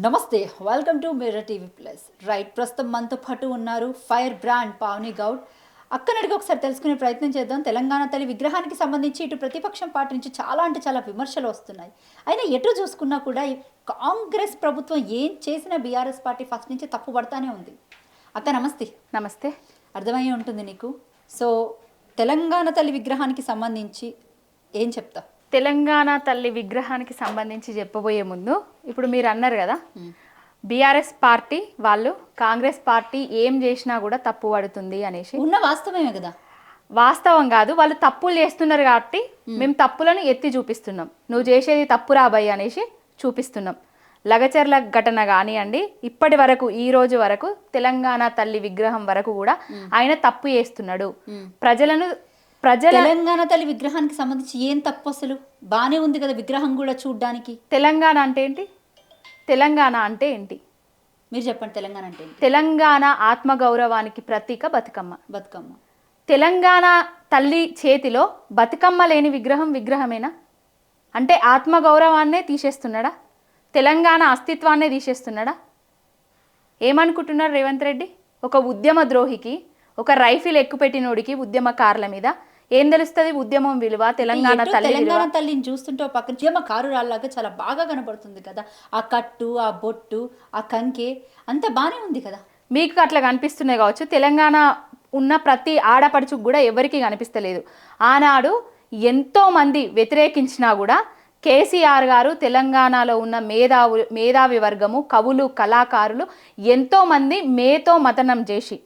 నమస్తే, welcome to mirror TV plus. Right, ప్రస్తుతం మనతో పాటు ఉన్నారు ఫైర్ బ్రాండ్ పావని గౌడ్. అక్కడికి ఒకసారి తెలుసుకునే ప్రయత్నం చేద్దాం. తెలంగాణ తల్లి విగ్రహానికి సంబంధించి ఇటు ప్రతిపక్షం పార్టీ నుంచి చాలా అంటే చాలా విమర్శలు వస్తున్నాయి. అయినా ఎటు చూసుకున్నా కూడా ఈ కాంగ్రెస్ ప్రభుత్వం ఏం చేసినా బీఆర్ఎస్ పార్టీ ఫస్ట్ నుంచి తప్పు పడతానే ఉంది. అక్క నమస్తే. నమస్తే. అర్థమయ్యే ఉంటుంది నీకు. సో తెలంగాణ తల్లి విగ్రహానికి సంబంధించి ఏం చెప్తా? తెలంగాణ తల్లి విగ్రహానికి సంబంధించి చెప్పబోయే ముందు ఇప్పుడు మీరు అన్నారు కదా, బీఆర్ఎస్ పార్టీ వాళ్ళు కాంగ్రెస్ పార్టీ ఏం చేసినా కూడా తప్పు పడుతుంది అనేసి. ఉన్న వాస్తవమే కదా. వాస్తవం కాదు, వాళ్ళు తప్పులు చేస్తున్నారు కాబట్టి మేము తప్పులను ఎత్తి చూపిస్తున్నాం. నువ్వు చేసేది తప్పు రాబోయ్ అనేసి చూపిస్తున్నాం. లగచర్ల ఘటన కానివ్వండి, ఇప్పటి వరకు ఈ రోజు వరకు తెలంగాణ తల్లి విగ్రహం వరకు కూడా ఆయన తప్పు చేస్తున్నాడు. తెలంగాణ తల్లి విగ్రహానికి సంబంధించి ఏం తప్పు? అసలు బానే ఉంది కదా విగ్రహం కూడా చూడ్డానికి. తెలంగాణ అంటే ఏంటి? తెలంగాణ అంటే ఏంటి మీరు చెప్పండి. తెలంగాణ అంటే ఏంటి? తెలంగాణ ఆత్మగౌరవానికి ప్రతీక బతుకమ్మ. బతుకమ్మ. తెలంగాణ తల్లి చేతిలో బతుకమ్మ లేని విగ్రహం విగ్రహమేనా? అంటే ఆత్మగౌరవాన్నే తీసేస్తున్నాడా? తెలంగాణ అస్తిత్వాన్నే తీసేస్తున్నాడా? ఏమనుకుంటున్నారు రేవంత్ రెడ్డి? ఒక ఉద్యమ ద్రోహికి, ఒక రైఫిల్ ఎక్కుపెట్టినోడికి ఉద్యమకారుల మీద ఏం తెలుస్తుంది ఉద్యమం విలువ? తెలంగాణ తల్లిని చూస్తుంటే పక్కన ఉద్యమకారురాల్లాగా చాలా బాగా కనబడుతుంది కదా. ఆ కట్టు, ఆ బొట్టు, ఆ కంకె అంతా బానే ఉంది కదా. మీకు అట్లా కనిపిస్తున్నాయి కావచ్చు, తెలంగాణ ఉన్న ప్రతి ఆడపడుచుకు కూడా ఎవరికి కనిపిస్తలేదు. ఆనాడు ఎంతో మంది వ్యతిరేకించినా కూడా కేసీఆర్ గారు తెలంగాణలో ఉన్న మేధావి వర్గము, కవులు, కళాకారులు ఎంతోమంది మేతో మతనం చేసి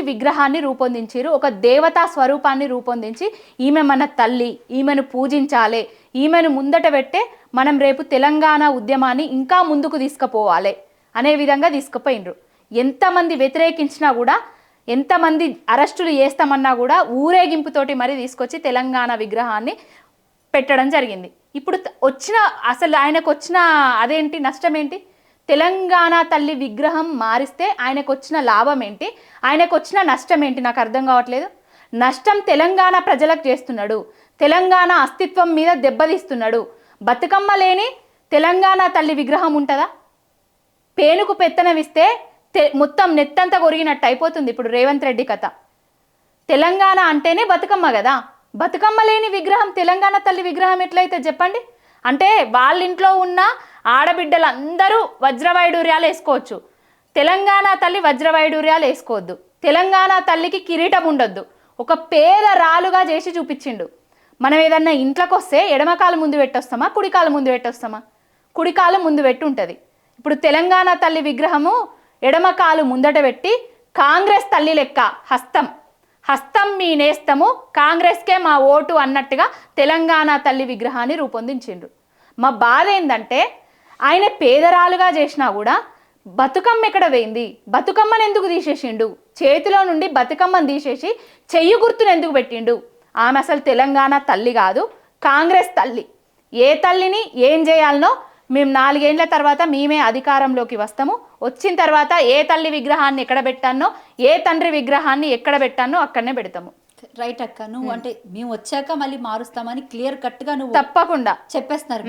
విగ్రహాన్ని రూపొందించారు. ఒక దేవతా స్వరూపాన్ని రూపొందించి ఈమె మన తల్లి, ఈమెను పూజించాలి, ఈమెను ముందట పెట్టే మనం రేపు తెలంగాణ ఉద్యమాన్ని ఇంకా ముందుకు తీసుకుపోవాలి అనే విధంగా తీసుకుపోయినరు. ఎంతమంది వ్యతిరేకించినా కూడా, ఎంతమంది అరెస్టులు చేస్తామన్నా కూడా ఊరేగింపుతోటి మరి తీసుకొచ్చి తెలంగాణ విగ్రహాన్ని పెట్టడం జరిగింది. ఇప్పుడు అసలు ఆయనకు వచ్చిన అదేంటి నష్టం ఏంటి? తెలంగాణ తల్లి విగ్రహం మారిస్తే ఆయనకు వచ్చిన లాభం ఏంటి, ఆయనకు వచ్చిన నష్టం ఏంటి? నాకు అర్థం కావట్లేదు. నష్టం తెలంగాణ ప్రజలకు చేస్తున్నాడు, తెలంగాణ అస్తిత్వం మీద దెబ్బతీస్తున్నాడు. బతుకమ్మ లేని తెలంగాణ తల్లి విగ్రహం ఉంటుందా? పేనుకు పెత్తనమిస్తే మొత్తం నెత్తంతా కొరిగినట్టు అయిపోతుంది ఇప్పుడు రేవంత్ రెడ్డి కథ. తెలంగాణ అంటేనే బతుకమ్మ కదా. బతుకమ్మ లేని విగ్రహం తెలంగాణ తల్లి విగ్రహం ఎట్లయితే చెప్పండి? అంటే వాళ్ళ ఇంట్లో ఉన్న ఆడబిడ్డలు అందరూ వజ్రవైడూర్యాలు వేసుకోవచ్చు, తెలంగాణ తల్లి వజ్రవైడూర్యాలు వేసుకోవద్దు. తెలంగాణ తల్లికి కిరీటం ఉండొద్దు. ఒక పేద రాలుగా చేసి చూపించిండు. మనం ఏదన్నా ఇంట్లోకి వస్తే ఎడమకాలు ముందు పెట్టొస్తామా, కుడికాలు ముందు పెట్టొస్తామా? కుడికాలు ముందు పెట్టి ఉంటుంది. ఇప్పుడు తెలంగాణ తల్లి విగ్రహము ఎడమకాలు ముందట పెట్టి కాంగ్రెస్ తల్లి లెక్క హస్తం మీ నేస్తము, కాంగ్రెస్కే మా ఓటు అన్నట్టుగా తెలంగాణ తల్లి విగ్రహాన్ని రూపొందించిండ్రు. మా బాధ ఏంటంటే ఆయన పేదరాలుగా చేసినా కూడా బతుకమ్మ ఎక్కడ పోయింది? బతుకమ్మను ఎందుకు తీసేసిండు? చేతిలో నుండి బతుకమ్మను తీసేసి చెయ్యి గుర్తును ఎందుకు పెట్టిండు? ఆమె అసలు తెలంగాణ తల్లి కాదు, కాంగ్రెస్ తల్లి. ఏ తల్లిని ఏం చేయాలనో మేము 4 ఏళ్ల తర్వాత మేమే అధికారంలోకి వస్తాము. వచ్చిన తర్వాత ఏ తల్లి విగ్రహాన్ని ఎక్కడ పెట్టానో, ఏ తండ్రి విగ్రహాన్ని ఎక్కడ పెట్టానో అక్కడనే పెడతాము. రైట్ అక్క, నువ్వు అంటే మేము వచ్చాక మళ్ళీ మారుస్తామని క్లియర్ కట్గా నువ్వు తప్పకుండా చెప్పేస్తున్నారు.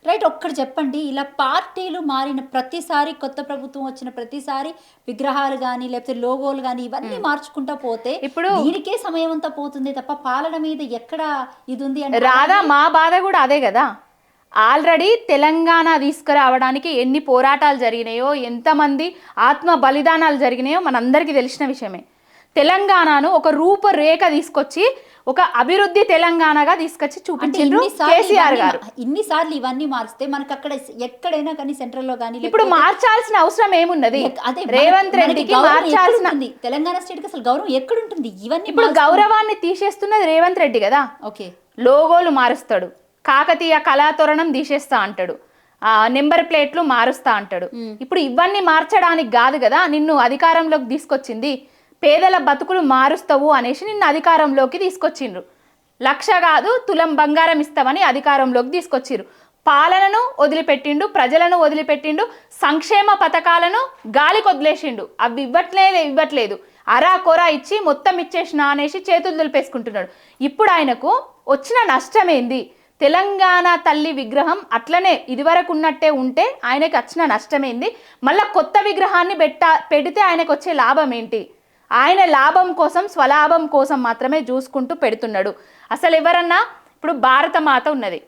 రైట్, ఒక్కటి చెప్పండి. ఇలా పార్టీలు మారిన ప్రతిసారి, కొత్త ప్రభుత్వం వచ్చిన ప్రతిసారి విగ్రహాలు కానీ లేకపోతే లోగోలు కానీ ఇవన్నీ మార్చుకుంటా పోతే ఇప్పుడు దీనికే సమయం అంతా పోతుంది తప్ప పాలన మీద ఎక్కడ ఇది ఉంది అంటే రాదా? మా బాధ కూడా అదే కదా. ఆల్రెడీ తెలంగాణ తీసుకురావడానికి ఎన్ని పోరాటాలు జరిగినాయో, ఎంతమంది ఆత్మ బలిదానాలు జరిగినాయో మనందరికీ తెలిసిన విషయమే. తెలంగాణను ఒక రూపురేఖ తీసుకొచ్చి ఒక అభివృద్ధి తెలంగాణగా తీసుకొచ్చి చూపించారు కేసీఆర్ గారు. ఇన్నిసార్లు ఇవన్నీ మారిస్తే మనకు అక్కడ ఎక్కడైనా కానీ సెంట్రల్లో కానీ ఇప్పుడు మార్చాల్సిన అవసరం ఏమున్నది? రేవంత్ రెడ్డికి మార్చాల్సిన తెలంగాణ స్టేట్ కి అసలు గౌరవం ఎక్కడుంటుంది? ఇవన్నీ ఇప్పుడు గౌరవాన్ని తీసేస్తున్నది రేవంత్ రెడ్డి కదా. ఓకే, లోగోలు మారుస్తాడు, కాకతీయ కళాతోరణం తీసేస్తా అంటాడు, నెంబర్ ప్లేట్లు మారుస్తా అంటాడు. ఇప్పుడు ఇవన్నీ మార్చడానికి కాదు కదా నిన్ను అధికారంలోకి తీసుకొచ్చింది. పేదల బతుకులు మారుస్తావు అనేసి నిన్ను అధికారంలోకి తీసుకొచ్చిండ్రు. 1,00,000 కాదు తులం బంగారం ఇస్తామని అధికారంలోకి తీసుకొచ్చిర్రు. పాలనను వదిలిపెట్టిండు, ప్రజలను వదిలిపెట్టిండు, సంక్షేమ పథకాలను గాలికి వదిలేసిండు. అవి ఇవ్వట్లేదు, అరా కొరా ఇచ్చి మొత్తం ఇచ్చేసిన అనేసి చేతులు దులిపేసుకుంటున్నాడు. ఇప్పుడు ఆయనకు వచ్చిన నష్టం ఏంది? తెలంగాణ తల్లి విగ్రహం అట్లనే ఇదివరకు ఉన్నట్టే ఉంటే ఆయనకి వచ్చిన నష్టమేంది, మళ్ళీ కొత్త విగ్రహాన్ని పెడితే ఆయనకు వచ్చే లాభం ఏంటి? ఆయన లాభం కోసం, స్వలాభం కోసం మాత్రమే చూసుకుంటూ పెడుతున్నాడు. అసలు ఎవరన్నా ఇప్పుడు భారతమాత ఉన్నది,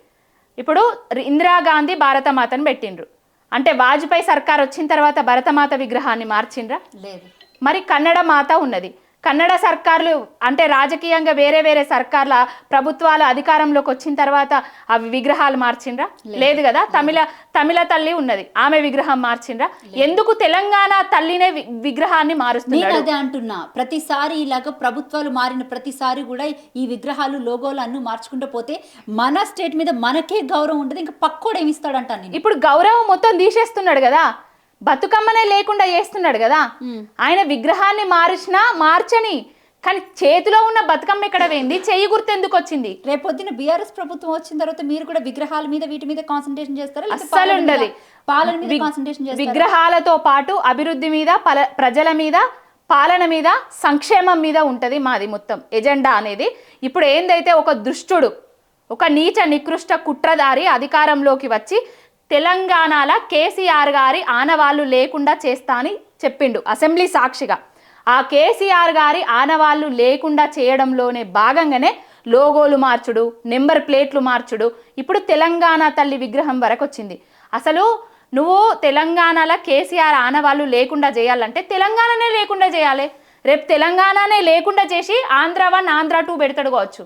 ఇప్పుడు ఇందిరాగాంధీ భారతమాతను పెట్టిండ్రు అంటే వాజ్పేయి సర్కార్ వచ్చిన తర్వాత భరతమాత విగ్రహాన్ని మార్చిండ్రా? లేదు. మరి కన్నడ మాత ఉన్నది, కన్నడ సర్కార్లు అంటే రాజకీయంగా వేరే వేరే సర్కార్ల ప్రభుత్వాలు అధికారంలోకి వచ్చిన తర్వాత అవి విగ్రహాలు మార్చిండ్రా? లేదు కదా. తమిళ తల్లి ఉన్నది, ఆమె విగ్రహం మార్చిండ్రా? ఎందుకు తెలంగాణ తల్లినే విగ్రహాన్ని మారుస్తున్నారు? అదే అంటున్నా, ప్రతిసారి ఇలాగ ప్రభుత్వాలు మారిన ప్రతిసారి కూడా ఈ విగ్రహాలు లోగోలు అన్ని మార్చుకుంటూ పోతే మన స్టేట్ మీద మనకే గౌరవం ఉంటుంది, ఇంకా పక్కోడు ఏమి ఇస్తాడంటాను నేను. ఇప్పుడు గౌరవం మొత్తం తీసేస్తున్నాడు కదా, బతుకమ్మనే లేకుండా చేస్తున్నాడు కదా. ఆయన విగ్రహాన్ని మార్చని, కానీ చేతిలో ఉన్న బతుకమ్మ ఎక్కడ పోయింది? చెయ్యి గుర్తు ఎందుకు వచ్చింది? రేపొద్దున బీఆర్ఎస్ ప్రభుత్వం వచ్చిన తర్వాత మీరు కూడా విగ్రహాల మీద వీటి మీద కాన్సన్ట్రేషన్ చేస్తారా? అస్సలు ఉండదు. పాలన మీద కాన్సన్ట్రేషన్ చేస్తారా? విగ్రహాలతో పాటు అభివృద్ధి మీద, ప్రజల మీద, పాలన మీద, సంక్షేమం మీద ఉంటది మాది మొత్తం ఎజెండా అనేది. ఇప్పుడు ఏందైతే ఒక దుష్టుడు, ఒక నీచ నికృష్ట కుట్రదారి అధికారంలోకి వచ్చి తెలంగాణలో కేసీఆర్ గారి ఆనవాళ్ళు లేకుండా చేస్తా అని చెప్పిండు అసెంబ్లీ సాక్షిగా. ఆ కేసీఆర్ గారి ఆనవాళ్ళు లేకుండా చేయడంలోనే భాగంగానే లోగోలు మార్చుడు, నెంబర్ ప్లేట్లు మార్చుడు, ఇప్పుడు తెలంగాణ తల్లి విగ్రహం వరకు వచ్చింది. అసలు నువ్వు తెలంగాణలో కేసీఆర్ ఆనవాళ్ళు లేకుండా చేయాలంటే తెలంగాణనే లేకుండా చేయాలి. రేపు తెలంగాణనే లేకుండా చేసి ఆంధ్ర 1, ఆంధ్ర 2 పెడతాడు కావచ్చు.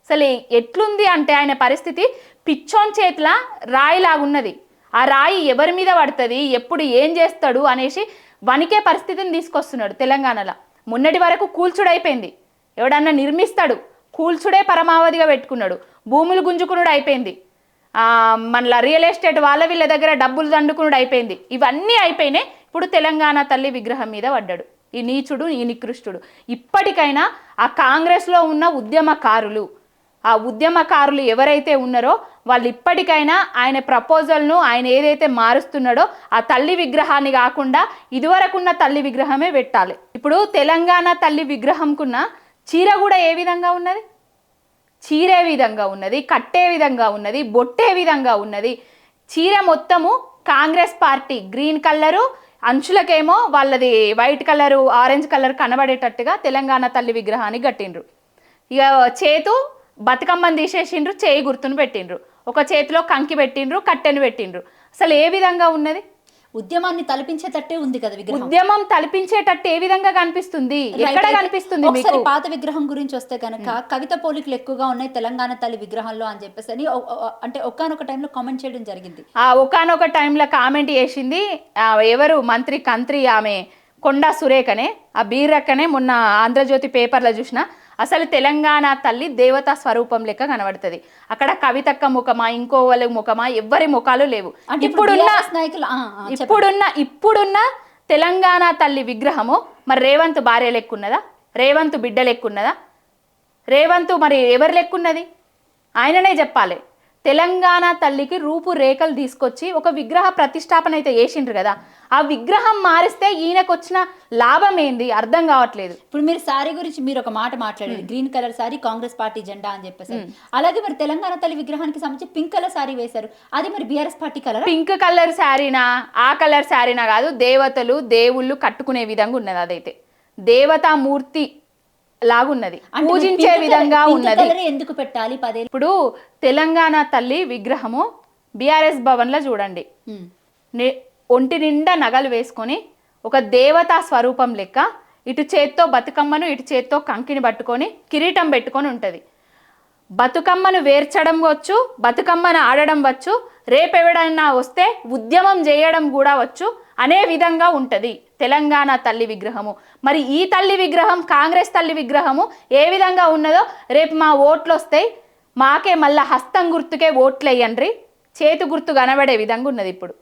అసలు ఎట్లుంది అంటే ఆయన పరిస్థితి పిచ్చోన్ చేతుల రాయిలాగున్నది. ఆ రాయి ఎవరి మీద పడుతుంది, ఎప్పుడు ఏం చేస్తాడు అనేసి వణికే పరిస్థితిని తీసుకొస్తున్నాడు తెలంగాణలో. మొన్నటి వరకు కూల్చుడైపోయింది, ఎవడన్నా నిర్మిస్తాడు, కూల్చుడే పరమావధిగా పెట్టుకున్నాడు. భూములు గుంజుకునుడు అయిపోయింది, మళ్ళీ రియల్ ఎస్టేట్ వీళ్ళ దగ్గర డబ్బులు దండుకునుడు అయిపోయింది. ఇవన్నీ అయిపోయినాయి. ఇప్పుడు తెలంగాణ తల్లి విగ్రహం మీద పడ్డాడు ఈ నీచుడు, ఈ నికృష్టుడు. ఇప్పటికైనా ఆ కాంగ్రెస్లో ఉన్న ఉద్యమకారులు, ఆ ఉద్యమకారులు ఎవరైతే ఉన్నారో వాళ్ళు ఇప్పటికైనా ఆయన ప్రపోజల్ను, ఆయన ఏదైతే మారుస్తున్నాడో ఆ తల్లి విగ్రహాన్ని కాకుండా ఇదివరకున్న తల్లి విగ్రహమే పెట్టాలి. ఇప్పుడు తెలంగాణ తల్లి విగ్రహంకున్న చీర కూడా ఏ విధంగా ఉన్నది? చీరే విధంగా ఉన్నది, కట్టే విధంగా ఉన్నది, బొట్టే విధంగా ఉన్నది. చీర మొత్తము కాంగ్రెస్ పార్టీ గ్రీన్ కలరు, అంచులకేమో వాళ్ళది వైట్ కలరు, ఆరెంజ్ కలర్ కనబడేటట్టుగా తెలంగాణ తల్లి విగ్రహాన్ని కట్టిండ్రు. ఇక చేతు బతుకమ్మని తీసేసిండ్రు, చేయి గుర్తును పెట్టిండ్రు, ఒక చేతిలో కంకి పెట్టిండ్రు, కట్టెను పెట్టిండ్రు. అసలు ఏ విధంగా ఉన్నది? ఉద్యమాన్ని తలపించేటట్టే ఉంది కదా విగ్రహం. ఉద్యమం తలపించేటట్టు ఏ విధంగా కనిపిస్తుంది? ఎక్కడ కనిపిస్తుంది మీకు? పాత విగ్రహం గురించి వస్తే కనుక కవిత పోలికలు ఎక్కువగా ఉన్నాయి తెలంగాణ తల్లి విగ్రహంలో అని చెప్పేసి అని అంటే ఒకానొక టైంలో కామెంట్ చేయడం జరిగింది. ఒకానొక టైంలో కామెంట్ చేసింది ఎవరు కంత్రి ఆమె కొండా సురేఖనే, ఆ బీరక్కనే. మొన్న ఆంధ్రజ్యోతి పేపర్లో చూసిన అసలు తెలంగాణ తల్లి దేవతా స్వరూపం లెక్క కనబడుతుంది. అక్కడ కవితక్క ముఖమా, ఇంకో వాళ్ళ ముఖమా, ఎవ్వరి ముఖాలు లేవు. ఇప్పుడున్న తెలంగాణ తల్లి విగ్రహము మరి రేవంత్ భార్య లెక్కున్నదా? రేవంత్ బిడ్డ లెక్కున్నదా? రేవంత్ మరి ఎవరు లెక్కున్నది? ఆయననే చెప్పాలి. తెలంగాణ తల్లికి రూపురేఖలు తీసుకొచ్చి ఒక విగ్రహ ప్రతిష్టాపన అయితే చేసిండ్రు కదా, ఆ విగ్రహం మారిస్తే ఈయనకు వచ్చిన లాభం ఏంది అర్థం కావట్లేదు. ఇప్పుడు మీరు శారీ గురించి మీరు ఒక మాట మాట్లాడారు, green colour sari Congress party జెండా అని చెప్పేసి. అలాగే మరి తెలంగాణ తల్లి విగ్రహానికి సంబంధించి పింక్ కలర్ శారీ వేశారు, అది మరి BRS party colour. Pink colour శారీనా, ఆ కలర్ శారీనా కాదు, దేవతలు దేవుళ్ళు కట్టుకునే విధంగా ఉన్నది. అదైతే దేవతామూర్తి లాగున్నది, పూజించే విధంగా ఉన్నది. ఎందుకు పెట్టాలి? ఇప్పుడు తెలంగాణ తల్లి విగ్రహము బీఆర్ఎస్ భవన్లో చూడండి, ఒంటి నిండా నగలు వేసుకొని ఒక దేవతా స్వరూపం లెక్క ఇటు చేత్తో బతుకమ్మను, ఇటు చేత్తో కంకిని పట్టుకొని కిరీటం పెట్టుకొని ఉంటుంది. బతుకమ్మను వేర్చడం వచ్చు, బతుకమ్మను ఆడడం వచ్చు, రేపెవడైనా వస్తే ఉద్యమం చేయడం కూడా వచ్చు అనే విధంగా ఉంటుంది తెలంగాణ తల్లి విగ్రహము. మరి ఈ తల్లి విగ్రహం, కాంగ్రెస్ తల్లి విగ్రహము ఏ విధంగా ఉన్నదో, రేపు మా ఓట్లు వస్తాయి, మాకే మళ్ళా హస్తం గుర్తుకే ఓట్లు వేయండి, చేతు గుర్తు కనబడే విధంగా ఉన్నది ఇప్పుడు.